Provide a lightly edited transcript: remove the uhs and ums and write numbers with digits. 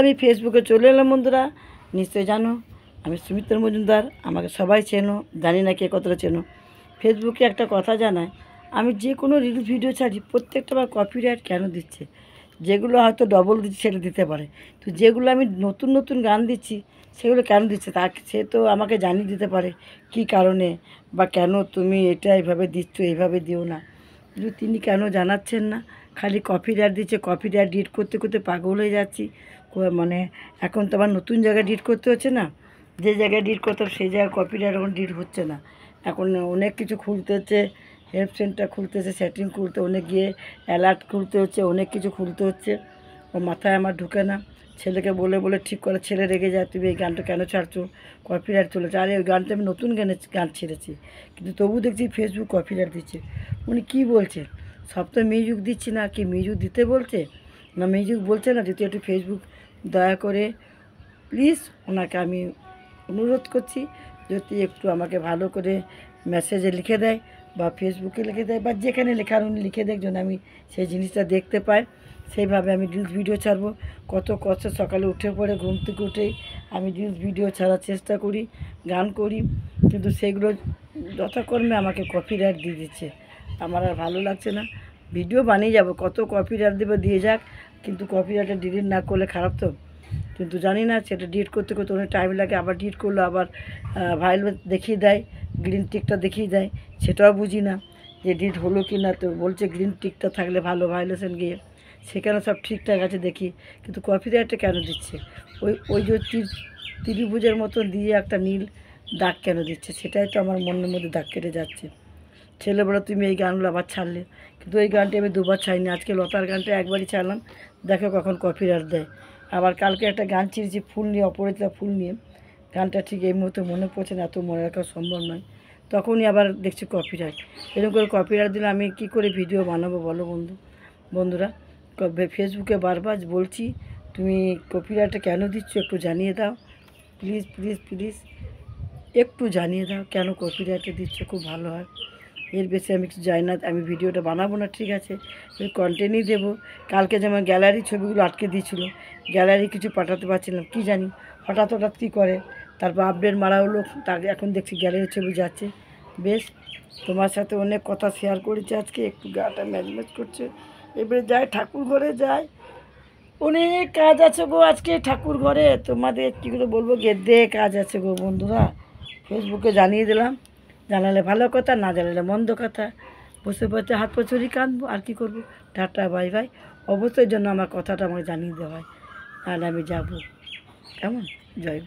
আমি ফেসবুকে চলে এলাম বন্ধুরা। নিশ্চয়ই জানো আমি সুমিত্রা মজুমদার, আমাকে সবাই চেনো, জানি না কে কতটা চেনো। ফেসবুকে একটা কথা জানায়, আমি যে কোনো রিলস ভিডিও ছাড়ি প্রত্যেকটা বার কপিরাইট কেন দিচ্ছে? যেগুলো হয়তো ডবল দিচ্ছে সেটা দিতে পারে, তো যেগুলো আমি নতুন নতুন গান দিচ্ছি সেগুলো কেন দিচ্ছে তা সে তো আমাকে জানিয়ে দিতে পারে কী কারণে, বা কেন তুমি এটা এইভাবে দিচ্ছ, এইভাবে দিও না। কিন্তু তিনি কেন জানাচ্ছেন না? খালি কপিরাইট দিচ্ছে, কপিরাইট ডিলিট করতে করতে পাগল হয়ে যাচ্ছি। মানে এখন তো আবার নতুন জায়গায় ডিলিট করতে হচ্ছে না, যে জায়গায় ডিলিট করতাম সেই জায়গায় কপিরাইট এখন ডিলিট হচ্ছে না। এখন অনেক কিছু খুলতে হচ্ছে, হেল্প সেন্টার খুলতে হচ্ছে, সেটিং খুলতে, অনেক গিয়ে অ্যালার্ট খুলতে হচ্ছে, অনেক কিছু খুলতে হচ্ছে। ও মাথায় আমার ঢুকে না। ছেলেকে বলে বলে ঠিক করে, ছেলে রেগে যায়, তুমি এই গানটা কেন ছাড়ছো, কপিরাইট চলেছে। আরে ওই গানটা আমি নতুন গান ছেড়েছি, কিন্তু তবু দেখছি ফেসবুক কপিরাইট দিচ্ছে। উনি কী বলছেন? সব তো মিউজিক দিচ্ছি না, কি মিউজিক দিতে বলছে? না মিউজিক বলছে না, যদি একটু ফেসবুক দয়া করে প্লিজ ওনাকে আমি অনুরোধ করছি, যদি একটু আমাকে ভালো করে মেসেজে লিখে দেয় বা ফেসবুকে লিখে দেয় বা যেখানে লেখার উনি লিখে দেয়, যেন আমি সেই জিনিসটা দেখতে পাই, সেইভাবে আমি রিলস ভিডিও ছাড়বো। কত কষ্ট সকালে উঠে পড়ে ঘুম থেকে উঠেই আমি রিলস ভিডিও ছাড়ার চেষ্টা করি, গান করি, কিন্তু সেগুলো যথাকর্মে আমাকে কপিরাইট দিয়ে দিচ্ছে। আমার আর ভালো লাগছে না। ভিডিও বানিয়ে যাব, কত কপিরাইট দেবে দিয়ে যাক, কিন্তু কপিরাইটটা ডিলিট না করলে খারাপ তো। কিন্তু জানি না, সেটা ডিলিট করতে করতে অনেক টাইম লাগে, আবার ডিলিট করলে আবার ভায়োলেট দেখিয়ে দেয়, গ্রিন টিকটা দেখিয়ে দেয়, সেটাও বুঝি না যে ডিলিট হলো কি না। তো বলছে গ্রিন টিকটা থাকলে ভালো, ভায়োলেশন গিয়ে সেখানে সব ঠিকঠাক আছে দেখি, কিন্তু কপিরাইটটা কেন দিচ্ছে? ওই ওই যে ত্রিভুজের মতো দিয়ে একটা নীল দাগ কেন দিচ্ছে? সেটাই তো আমার মনের মধ্যে দাগ কেটে যাচ্ছে। ছেলে বলে তুমি এই গানগুলো আবার ছাড়লে, কিন্তু ওই গানটি আমি দুবার ছাড়িনি। আজকে লতার গানটা একবারই ছাড়লাম, দেখো কখন কপিরাইট দেয়। আবার কালকে একটা গান ছিঁড়েছি ফুল নিয়ে, অপরাজিতা ফুল নিয়ে, গানটা ঠিক এই মুহূর্তে মনে পড়ছে না, এত মনে রাখা সম্ভব নয়। তখনই আবার দেখছি কপিরাইট। এরকম করে কপিরাইট দিলে আমি কি করে ভিডিও বানাবো বলো বন্ধুরা? ফেসবুকে বারবার বলছি, তুমি কপিরাইটটা কেন দিচ্ছ একটু জানিয়ে দাও, প্লিজ প্লিজ প্লিজ একটু জানিয়ে দাও কেন কপিরাইটে দিচ্ছে, খুব ভালো হয়। এর বেশি আমি কিছু জানি না, আমি ভিডিওটা বানাবো না, ঠিক আছে, ওই কন্টেন্টই দেবো। কালকে যেমন গ্যালারি ছবিগুলো আটকে দিয়েছিলো, গ্যালারি কিছু পাঠাতে পারছিলাম, কি জানি হঠাৎ হঠাৎ কী করে, তারপর আপডেট মারা হলো, তার এখন দেখছি গ্যালারির ছবি যাচ্ছে। বেশ, তোমার সাথে অনেক কথা শেয়ার করেছি আজকে, একটু গাটা ম্যাজম্যাজ করছে। এবারে যাই ঠাকুর ঘরে যাই, অনেক কাজ আছে গো আজকে ঠাকুর ঘরে, তোমাদের কী করে বলবো, গেদ্দে কাজ আছে গো বন্ধুরা। ফেসবুকে জানিয়ে দিলাম, জানালে ভালো কথা, না জানালে মন্দ কথা। বসে বসে হাত পা চুরি কাঁদবো, আর কী করবো। Tata bye bye. অবশ্যই জন্য আমার কথাটা আমাকে জানিয়ে দেওয়া হয়, আর আমি যাবো। কেমন? জয়।